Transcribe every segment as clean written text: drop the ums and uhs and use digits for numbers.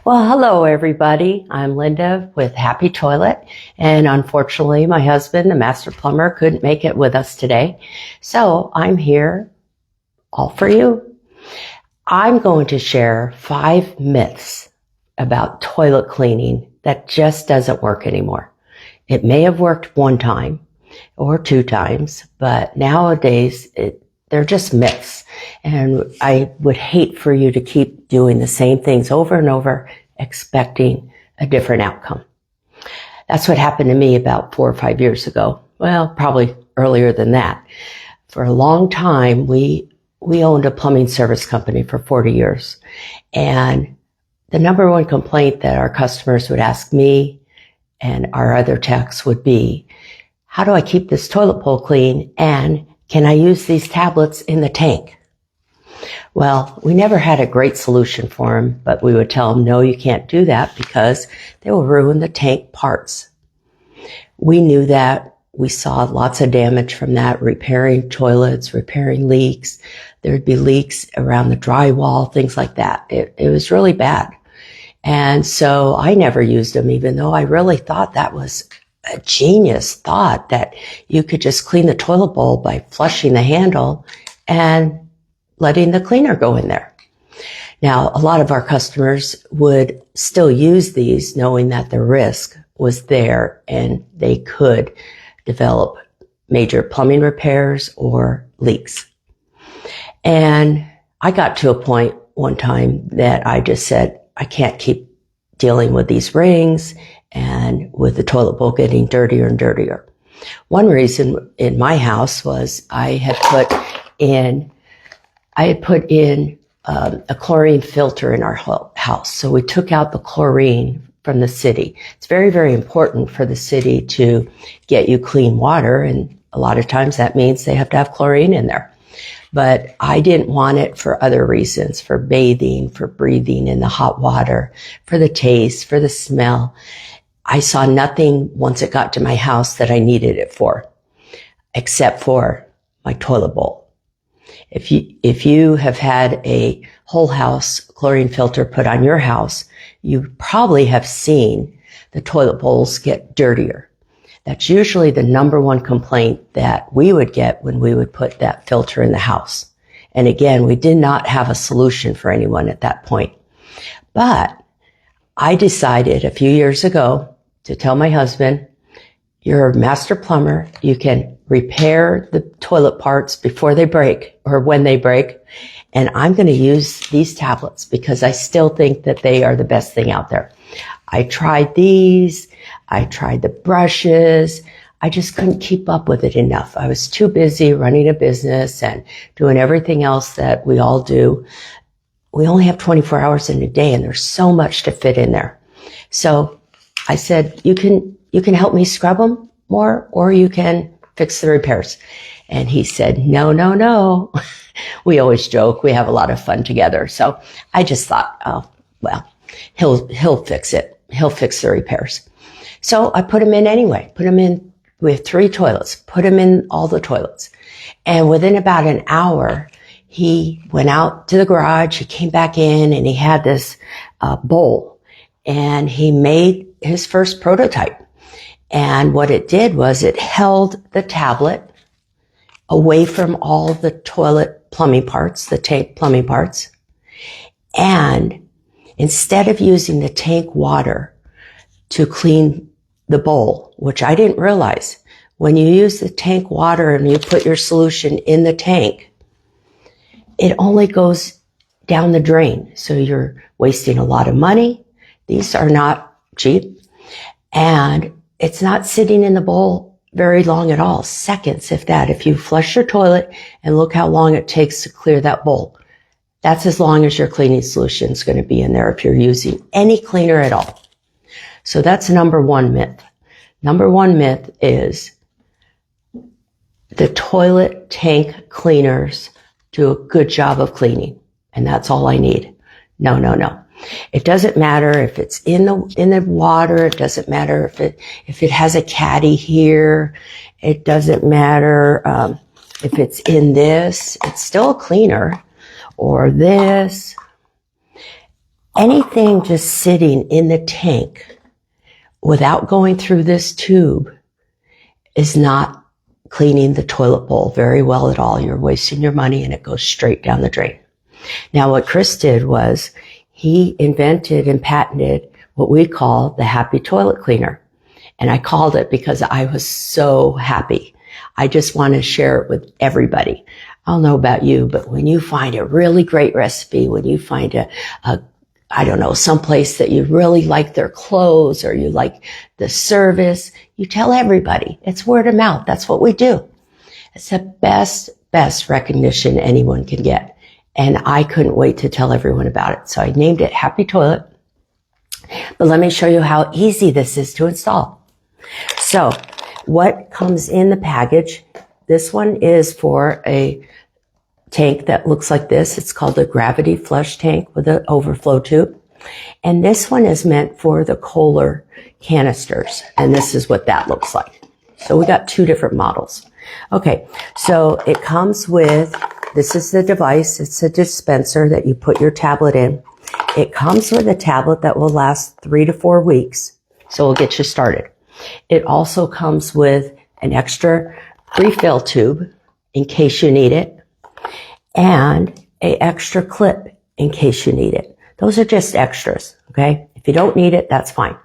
Well, hello everybody. I'm Linda with Happy Toilet, and unfortunately my husband, the master plumber, couldn't make it with us today. So I'm here all for you. I'm going to share 5 myths about toilet cleaning that just doesn't work anymore. It may have worked one time or 2 times, but nowadays they're just myths. And I would hate for you to keep doing the same things over and over, expecting a different outcome. That's what happened to me about 4 or 5 years ago. Well, probably earlier than that. For a long time, we owned a plumbing service company for 40 years. And the number one complaint that our customers would ask me and our other techs would be, how do I keep this toilet bowl clean, and can I use these tablets in the tank? Well, we never had a great solution for them, but we would tell them, no, you can't do that because they will ruin the tank parts. We knew that. We saw lots of damage from that, repairing toilets, repairing leaks. There'd be leaks around the drywall, things like that. It was really bad. And so I never used them, even though I really thought that was a genius thought, that you could just clean the toilet bowl by flushing the handle and letting the cleaner go in there. Now, a lot of our customers would still use these knowing that the risk was there and they could develop major plumbing repairs or leaks. And I got to a point one time that I just said, I can't keep dealing with these rings and with the toilet bowl getting dirtier and dirtier. One reason in my house was I had put in a chlorine filter in our house. So we took out the chlorine from the city. It's very, very important for the city to get you clean water. And a lot of times that means they have to have chlorine in there. But I didn't want it for other reasons, for bathing, for breathing in the hot water, for the taste, for the smell. I saw nothing once it got to my house that I needed it for, except for my toilet bowl. If you have had a whole house chlorine filter put on your house, you probably have seen the toilet bowls get dirtier. That's usually the number one complaint that we would get when we would put that filter in the house. And again, we did not have a solution for anyone at that point. But I decided a few years ago to tell my husband, you're a master plumber. You can repair the toilet parts before they break or when they break. And I'm going to use these tablets because I still think that they are the best thing out there. I tried these. I tried the brushes. I just couldn't keep up with it enough. I was too busy running a business and doing everything else that we all do. We only have 24 hours in a day and there's so much to fit in there. So I said, you can help me scrub them more, or you can fix the repairs. And he said, no. We always joke. We have a lot of fun together. So I just thought, oh, well, he'll fix it. He'll fix the repairs. So I put him in anyway. Put him in. We have 3 toilets. Put him in all the toilets. And within about an hour, he went out to the garage. He came back in and he had this bowl, and he made his first prototype. And what it did was it held the tablet away from all the toilet plumbing parts, the tank plumbing parts. And instead of using the tank water to clean the bowl, which I didn't realize, when you use the tank water and you put your solution in the tank, it only goes down the drain. So you're wasting a lot of money. These are not cheap. And it's not sitting in the bowl very long at all. Seconds, if that. If you flush your toilet and look how long it takes to clear that bowl, that's as long as your cleaning solution is going to be in there if you're using any cleaner at all. So that's number one myth. Number one myth is the toilet tank cleaners do a good job of cleaning, and that's all I need. No. It doesn't matter if it's in the water. It doesn't matter if it has a caddy here. It doesn't matter if it's in this. It's still a cleaner, or this. Anything just sitting in the tank without going through this tube is not cleaning the toilet bowl very well at all. You're wasting your money and it goes straight down the drain. Now, what Chris did was he invented and patented what we call the Happy Toilet Cleaner. And I called it because I was so happy. I just want to share it with everybody. I don't know about you, but when you find a really great recipe, when you find I don't know, someplace that you really like their clothes or you like the service, you tell everybody. It's word of mouth. That's what we do. It's the best recognition anyone can get. And I couldn't wait to tell everyone about it. So I named it Happy Toilet. But let me show you how easy this is to install. So what comes in the package, this one is for a tank that looks like this. It's called a gravity flush tank with an overflow tube. And this one is meant for the Kohler canisters. And this is what that looks like. So we got two different models. Okay, so it comes with, this is the device. It's a dispenser that you put your tablet in. It comes with a tablet that will last 3 to 4 weeks. So we'll get you started. It also comes with an extra refill tube in case you need it, and an extra clip in case you need it. Those are just extras, okay? If you don't need it, that's fine.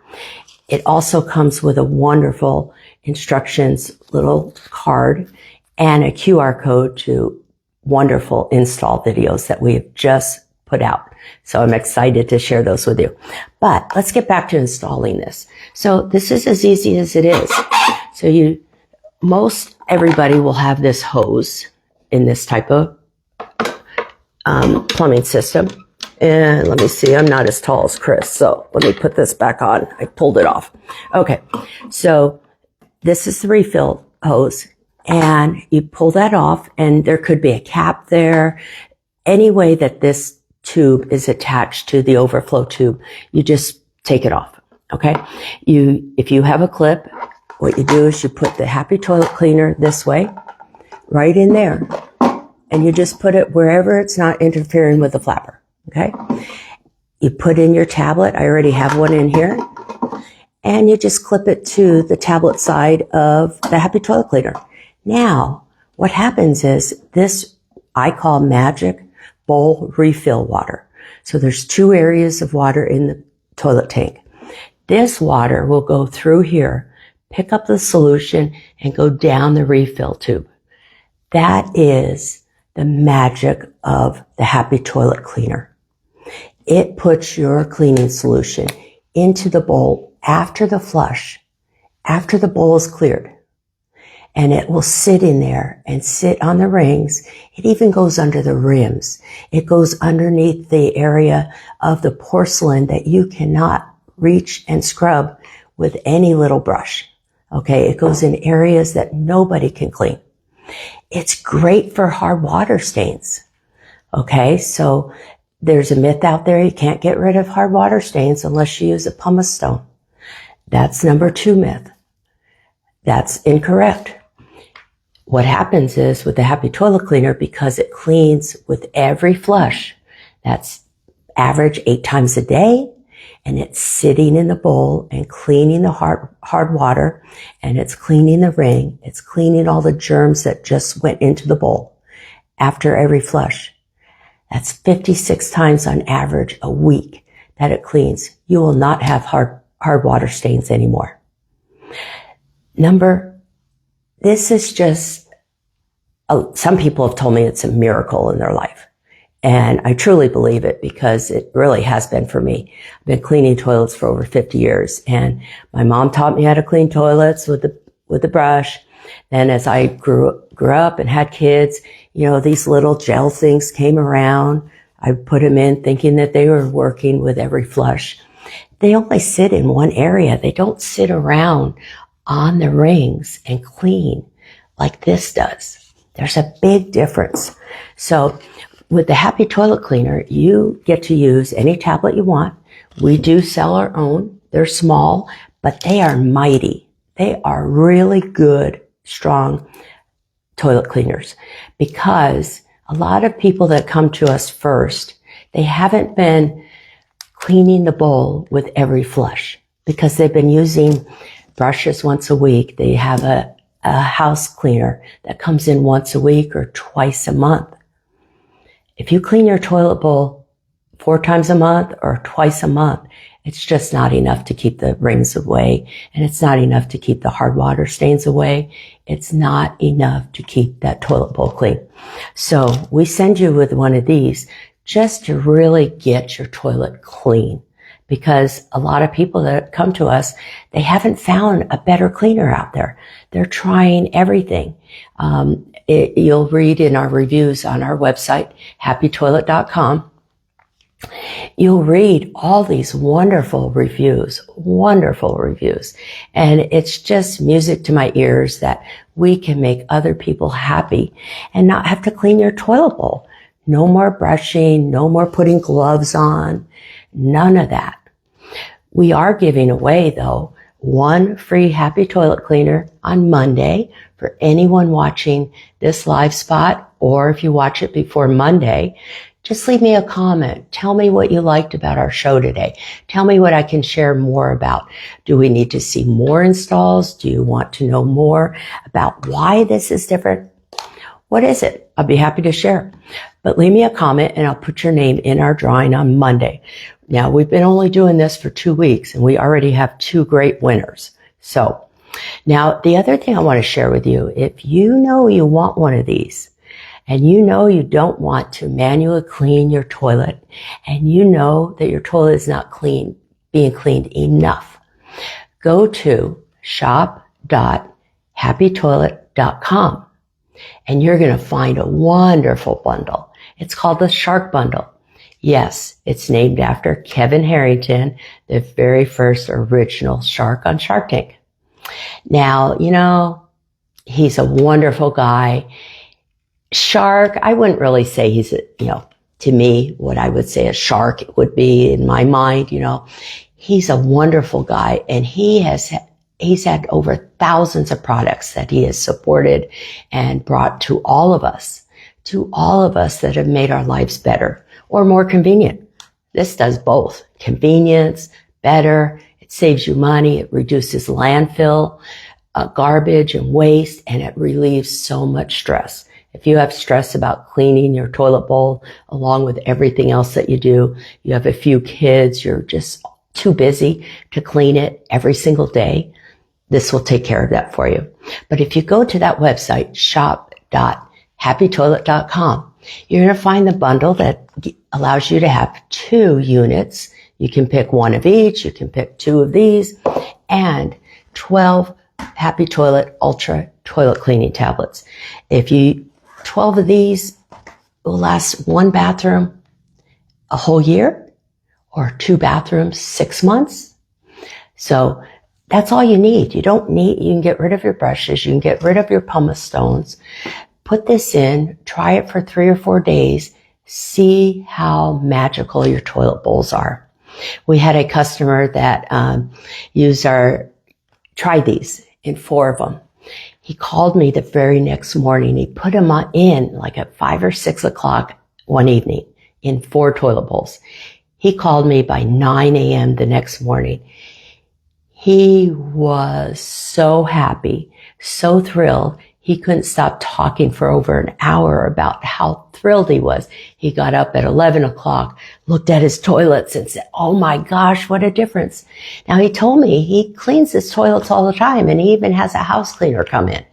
It also comes with a wonderful instructions little card and a QR code to wonderful install videos that we have just put out. So I'm excited to share those with you. But let's get back to installing this. So this is as easy as it is. So most everybody will have this hose in this type of plumbing system. And let me see, I'm not as tall as Chris, so let me put this back on. I pulled it off. Okay, so this is the refill hose, and you pull that off, and there could be a cap there. Any way that this tube is attached to the overflow tube, you just take it off, okay? If you have a clip, what you do is you put the Happy Toilet Cleaner this way, right in there, and you just put it wherever it's not interfering with the flapper, okay? You put in your tablet. I already have one in here. And you just clip it to the tablet side of the Happy Toilet Cleaner. Now, what happens is this I call magic bowl refill water. So there's 2 areas of water in the toilet tank. This water will go through here, pick up the solution, and go down the refill tube. That is the magic of the Happy Toilet Cleaner. It puts your cleaning solution into the bowl after the flush, after the bowl is cleared. And it will sit in there and sit on the rings. It even goes under the rims. It goes underneath the area of the porcelain that you cannot reach and scrub with any little brush. Okay, it goes in areas that nobody can clean. It's great for hard water stains. Okay, so there's a myth out there, you can't get rid of hard water stains unless you use a pumice stone. That's number 2 myth. That's incorrect. What happens is with the Happy Toilet Cleaner, because it cleans with every flush, that's average 8 times a day, and it's sitting in the bowl and cleaning the hard water, and it's cleaning the ring, it's cleaning all the germs that just went into the bowl after every flush. That's 56 times on average a week that it cleans. You will not have hard water stains anymore. This is just, some people have told me it's a miracle in their life. And I truly believe it because it really has been for me. I've been cleaning toilets for over 50 years. And my mom taught me how to clean toilets with the brush. Then as I grew up and had kids, these little gel things came around. I put them in thinking that they were working with every flush. They only sit in one area. They don't sit around on the rings and clean like this does. There's a big difference. So with the Happy Toilet Cleaner, you get to use any tablet you want. We do sell our own. They're small, but they are mighty. They are really good, strong toilet cleaners, because a lot of people that come to us first, they haven't been cleaning the bowl with every flush because they've been using brushes once a week. They have a house cleaner that comes in once a week or twice a month. If you clean your toilet bowl 4 times a month or twice a month, it's just not enough to keep the rings away, and it's not enough to keep the hard water stains away. It's not enough to keep that toilet bowl clean. So we send you with one of these just to really get your toilet clean, because a lot of people that come to us, they haven't found a better cleaner out there. They're trying everything. You'll read in our reviews on our website, happytoilet.com. You'll read all these wonderful reviews. And it's just music to my ears that we can make other people happy and not have to clean your toilet bowl. No more brushing, no more putting gloves on, none of that. We are giving away, though, 1 free Happy Toilet Cleaner on Monday for anyone watching this live spot, or if you watch it before Monday, just leave me a comment. Tell me what you liked about our show today. Tell me what I can share more about. Do we need to see more installs? Do you want to know more about why this is different? What is it? I'll be happy to share. But leave me a comment and I'll put your name in our drawing on Monday. Now, we've been only doing this for 2 weeks and we already have 2 great winners. So now the other thing I want to share with you, if you know you want one of these, and you know you don't want to manually clean your toilet, and you know that your toilet is not being cleaned enough, go to shop.happytoilet.com and you're going to find a wonderful bundle. It's called the Shark Bundle. Yes, it's named after Kevin Harrington, the very first original shark on Shark Tank. Now, you know, he's a wonderful guy. Shark, I wouldn't really say he's, to me, what I would say a shark would be in my mind, he's a wonderful guy, and he's had over thousands of products that he has supported and brought to all of us that have made our lives better or more convenient. This does both. Convenience, better, it saves you money, it reduces landfill, garbage and waste, and it relieves so much stress. If you have stress about cleaning your toilet bowl along with everything else that you do, you have a few kids, you're just too busy to clean it every single day, this will take care of that for you. But if you go to that website, shop.happytoilet.com, you're going to find the bundle that allows you to have 2 units. You can pick 1 of each, you can pick 2 of these, and 12 Happy Toilet Ultra toilet cleaning tablets. 12 of these will last 1 bathroom a whole year, or 2 bathrooms 6 months. So that's all you need. You can get rid of your brushes, you can get rid of your pumice stones. Put this in, try it for 3 or 4 days, see how magical your toilet bowls are. We had a customer that tried these in 4 of them. He called me the very next morning. He put them in like at 5 or 6 o'clock one evening in 4 toilet bowls. He called me by 9 a.m. the next morning. He was so happy, so thrilled. He couldn't stop talking for over an hour about how thrilled he was. He got up at 11 o'clock, looked at his toilets and said, "Oh my gosh, what a difference." Now he told me he cleans his toilets all the time and he even has a house cleaner come in.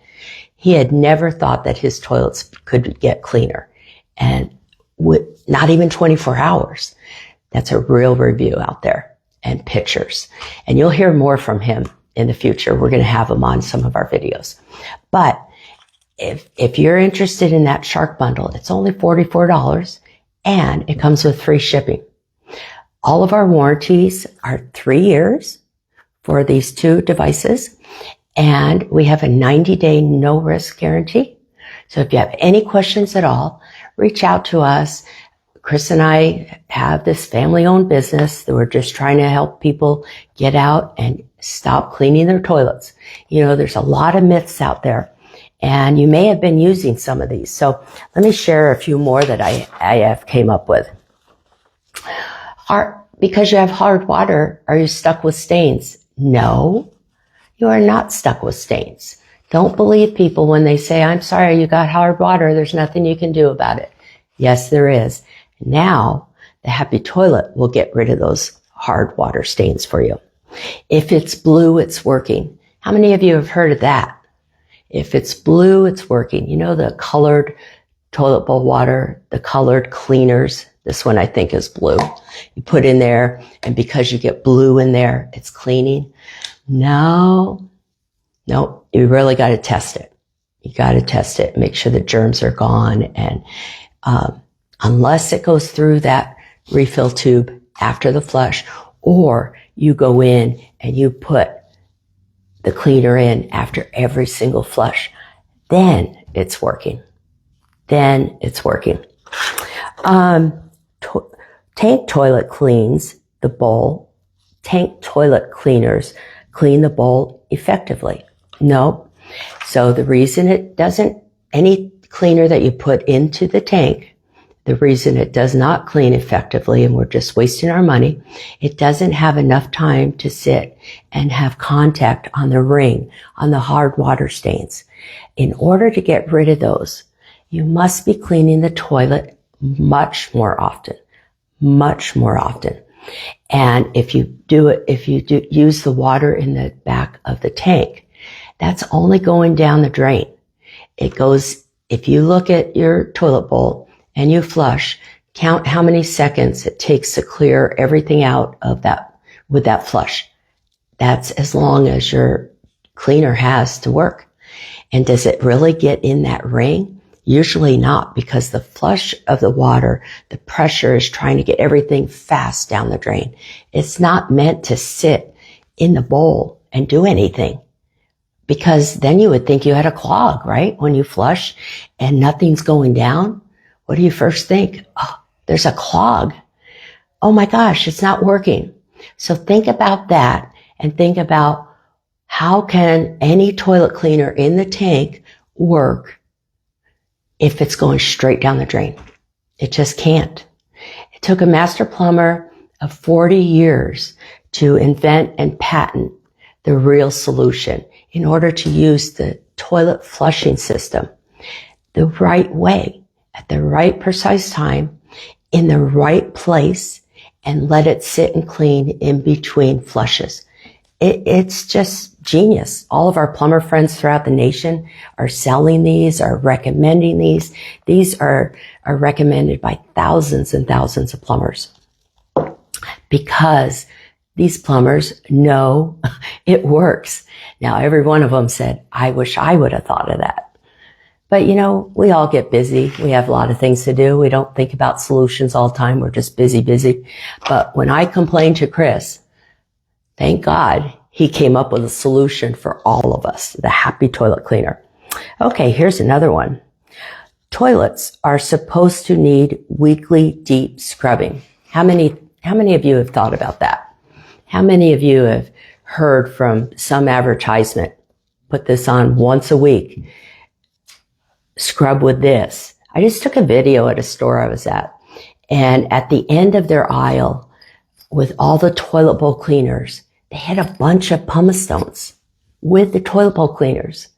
He had never thought that his toilets could get cleaner, and not even 24 hours. That's a real review out there and pictures. And you'll hear more from him in the future. We're going to have him on some of our videos. But if you're interested in that Shark Bundle, it's only $44 and it comes with free shipping. All of our warranties are 3 years for these 2 devices, and we have a 90-day no-risk guarantee. So if you have any questions at all, reach out to us. Chris and I have this family-owned business that we're just trying to help people get out and stop cleaning their toilets. There's a lot of myths out there, and you may have been using some of these. So let me share a few more that I have came up with. because you have hard water, are you stuck with stains? No, you are not stuck with stains. Don't believe people when they say, I'm sorry, you got hard water. There's nothing you can do about it. Yes, there is. Now, the Happy Toilet will get rid of those hard water stains for you. If it's blue, it's working. How many of you have heard of that? If it's blue, it's working. You know the colored toilet bowl water, the colored cleaners? This one I think is blue. You put in there, and because you get blue in there, it's cleaning. No, you really got to test it. You got to test it. Make sure the germs are gone. And unless it goes through that refill tube after the flush, or you go in and you put the cleaner in after every single flush, then it's working. Then it's working. Tank toilet cleans the bowl. Tank toilet cleaners clean the bowl effectively. No. So the reason it doesn't, any cleaner that you put into the tank, the reason it does not clean effectively, and we're just wasting our money, it doesn't have enough time to sit and have contact on the ring, on the hard water stains. In order to get rid of those, you must be cleaning the toilet much more often. And if you use the water in the back of the tank, that's only going down the drain. It goes, if you look at your toilet bowl and you flush, count how many seconds it takes to clear everything out of that with that flush. That's as long as your cleaner has to work. And does it really get in that ring? Usually not, because the flush of the water, the pressure is trying to get everything fast down the drain. It's not meant to sit in the bowl and do anything, because then you would think you had a clog, right? When you flush and nothing's going down, what do you first think? Oh, there's a clog. Oh my gosh, it's not working. So think about that, and think about how can any toilet cleaner in the tank work if it's going straight down the drain. It just can't. It took a master plumber of 40 years to invent and patent the real solution in order to use the toilet flushing system the right way, at the right precise time, in the right place, and let it sit and clean in between flushes. It's just genius. All of our plumber friends throughout the nation are selling these, are recommending these. These are recommended by thousands and thousands of plumbers, because these plumbers know it works. Now, every one of them said, I wish I would have thought of that. But we all get busy. We have a lot of things to do. We don't think about solutions all the time. We're just busy. But when I complained to Chris, thank God he came up with a solution for all of us, the Happy Toilet Cleaner. Okay, here's another one. Toilets are supposed to need weekly deep scrubbing. How many of you have thought about that? How many of you have heard from some advertisement, put this on once a week, scrub with this? I just took a video at a store I was at, and at the end of their aisle with all the toilet bowl cleaners, they had a bunch of pumice stones with the toilet bowl cleaners.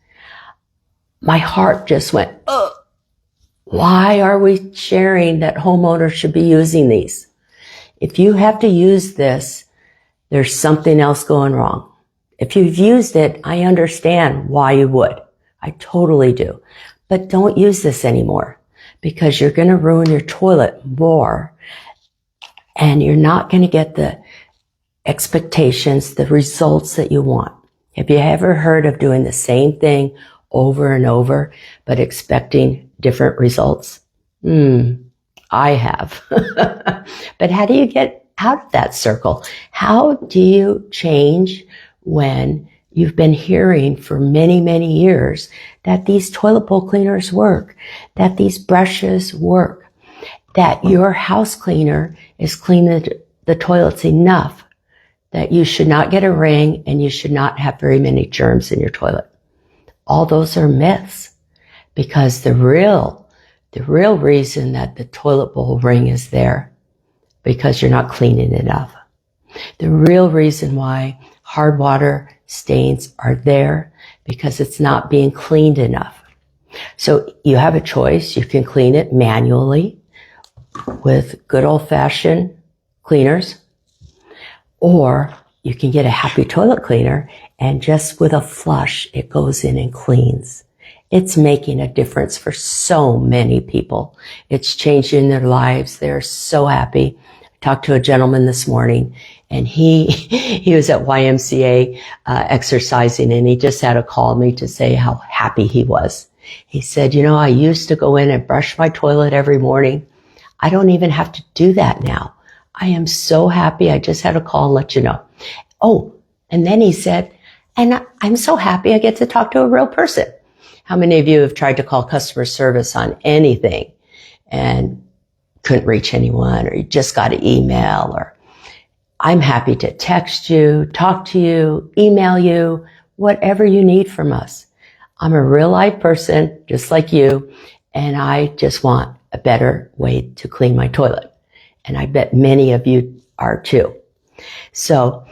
My heart just went, ugh. Why are we sharing that homeowners should be using these? If you have to use this, there's something else going wrong. If you've used it, I understand why you would. I totally do. But don't use this anymore, because you're going to ruin your toilet more, and you're not going to get the expectations, the results that you want. Have you ever heard of doing the same thing over and over, but expecting different results? I have. But how do you get out of that circle? How do you change when you've been hearing for many, many years that these toilet bowl cleaners work, that these brushes work, that your house cleaner is cleaning the toilets enough that you should not get a ring and you should not have very many germs in your toilet? All those are myths, because the real reason that the toilet bowl ring is there, because you're not cleaning enough. The real reason why hard water stains are there because it's not being cleaned enough. So you have a choice. You can clean it manually with good old-fashioned cleaners, or you can get a Happy Toilet cleaner and just with a flush, it goes in and cleans. It's making a difference for so many people. It's changing their lives. They're so happy. I talked to a gentleman this morning, and he was at YMCA exercising, and he just had to call me to say how happy he was. He said, I used to go in and brush my toilet every morning. I don't even have to do that now. I am so happy. I just had to call and let you know. Oh, and then he said, and I'm so happy I get to talk to a real person. How many of you have tried to call customer service on anything and couldn't reach anyone, or you just got an email? Or I'm happy to text you, talk to you, email you, whatever you need from us. I'm a real life person, just like you, and I just want a better way to clean my toilet. And I bet many of you are too. So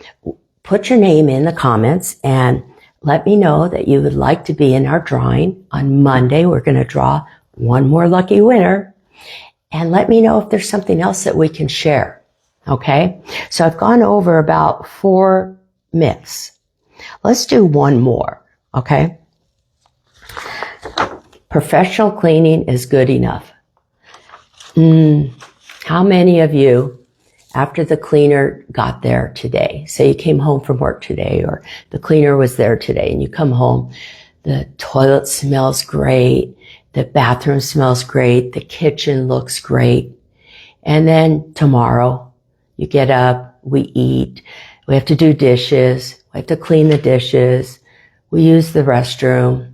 put your name in the comments and let me know that you would like to be in our drawing. On Monday, we're going to draw one more lucky winner. And let me know if there's something else that we can share. Okay? So I've gone over about 4 myths. Let's do one more. Okay? Professional cleaning is good enough. How many of you, after the cleaner got there today, say you came home from work today, or the cleaner was there today, and you come home, the toilet smells great, the bathroom smells great, the kitchen looks great, and then tomorrow you get up, we eat, we have to do dishes, we have to clean the dishes, we use the restroom,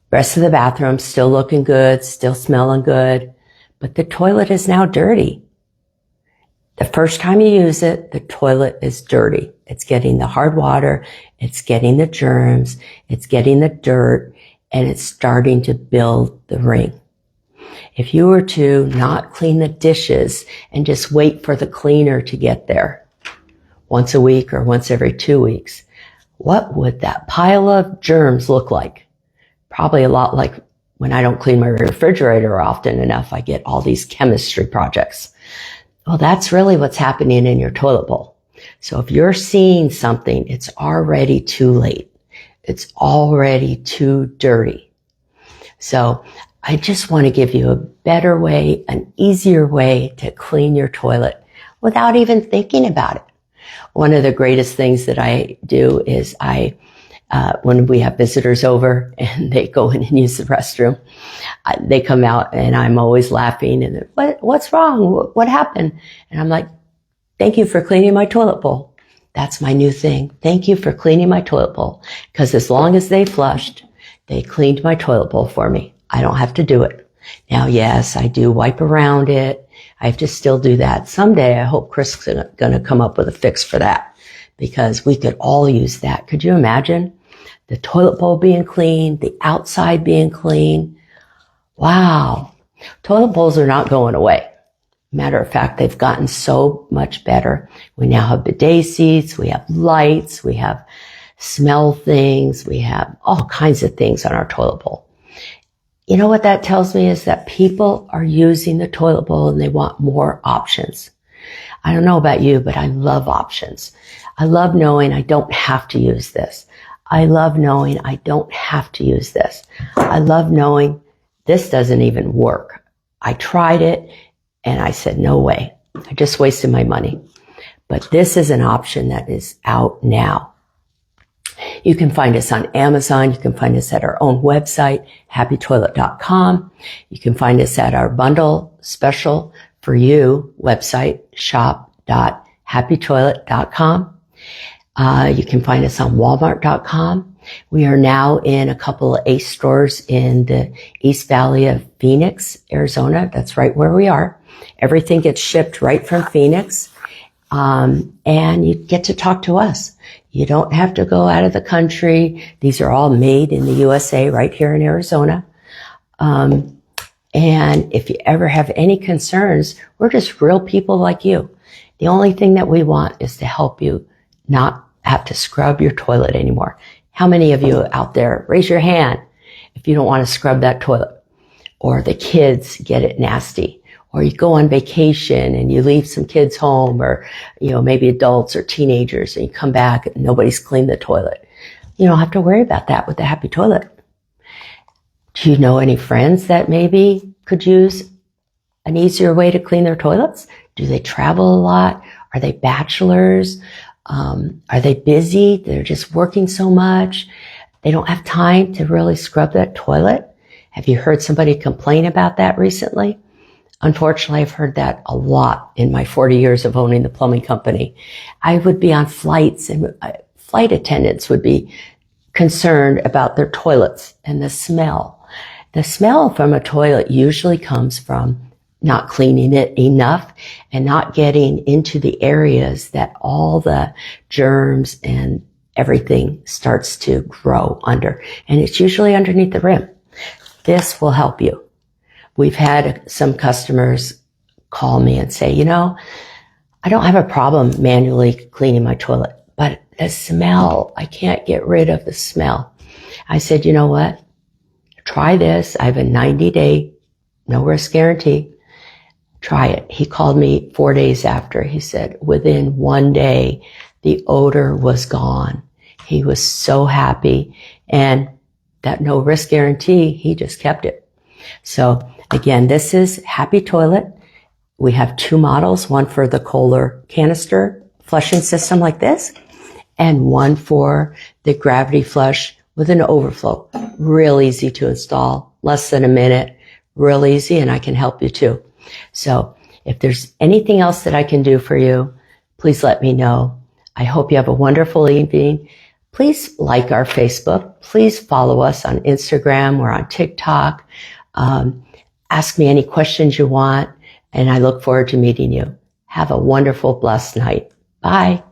rest of the bathroom still looking good, still smelling good, but the toilet is now dirty. The first time you use it, the toilet is dirty. It's getting the hard water, it's getting the germs, it's getting the dirt, and it's starting to build the ring. If you were to not clean the dishes and just wait for the cleaner to get there once a week or once every 2 weeks, what would that pile of germs look like? Probably a lot like when I don't clean my refrigerator often enough, I get all these chemistry projects. Well, that's really what's happening in your toilet bowl. So if you're seeing something, it's already too late. It's already too dirty. So I just want to give you a better way, an easier way to clean your toilet without even thinking about it. One of the greatest things that I do is when we have visitors over and they go in and use the restroom, they come out and I'm always laughing and what's wrong? What happened? And I'm like, thank you for cleaning my toilet bowl. That's my new thing. Thank you for cleaning my toilet bowl. Because as long as they flushed, they cleaned my toilet bowl for me. I don't have to do it. Now, yes, I do wipe around it. I have to still do that. Someday I hope Chris is going to come up with a fix for that, because we could all use that. Could you imagine? The toilet bowl being clean, the outside being clean. Wow. Toilet bowls are not going away. Matter of fact, they've gotten so much better. We now have bidet seats, we have lights, we have smell things, we have all kinds of things on our toilet bowl. You know what that tells me is that people are using the toilet bowl and they want more options. I don't know about you, but I love options. I love knowing I don't have to use this. I love knowing I don't have to use this. I love knowing this doesn't even work. I tried it and I said, no way. I just wasted my money. But this is an option that is out now. You can find us on Amazon. You can find us at our own website, happytoilet.com. You can find us at our bundle special for you website, shop.happytoilet.com. You can find us on walmart.com. We are now in a couple of Ace stores in the East Valley of Phoenix, Arizona. That's right where we are. Everything gets shipped right from Phoenix. And you get to talk to us. You don't have to go out of the country. These are all made in the USA right here in Arizona. And if you ever have any concerns, we're just real people like you. The only thing that we want is to help you not have to scrub your toilet anymore. How many of you out there, raise your hand if you don't want to scrub that toilet, or the kids get it nasty, or you go on vacation and you leave some kids home, or, maybe adults or teenagers, and you come back and nobody's cleaned the toilet. You don't have to worry about that with the Happy Toilet. Do you know any friends that maybe could use an easier way to clean their toilets? Do they travel a lot? Are they bachelors? Are they busy? They're just working so much. They don't have time to really scrub that toilet. Have you heard somebody complain about that recently? Unfortunately, I've heard that a lot in my 40 years of owning the plumbing company. I would be on flights, and flight attendants would be concerned about their toilets and the smell. The smell from a toilet usually comes from not cleaning it enough and not getting into the areas that all the germs and everything starts to grow under. And it's usually underneath the rim. This will help you. We've had some customers call me and say, I don't have a problem manually cleaning my toilet, but the smell, I can't get rid of the smell. I said, you know what? Try this. I have a 90-day no risk guarantee. Try it. He called me 4 days after. He said within 1 day, the odor was gone. He was so happy. And that no risk guarantee, he just kept it. So again, this is Happy Toilet. We have 2 models, one for the Kohler canister flushing system like this, and one for the gravity flush with an overflow. Real easy to install, less than a minute, real easy, and I can help you too. So if there's anything else that I can do for you, please let me know. I hope you have a wonderful evening. Please like our Facebook. Please follow us on Instagram or on TikTok. Ask me any questions you want, and I look forward to meeting you. Have a wonderful, blessed night. Bye.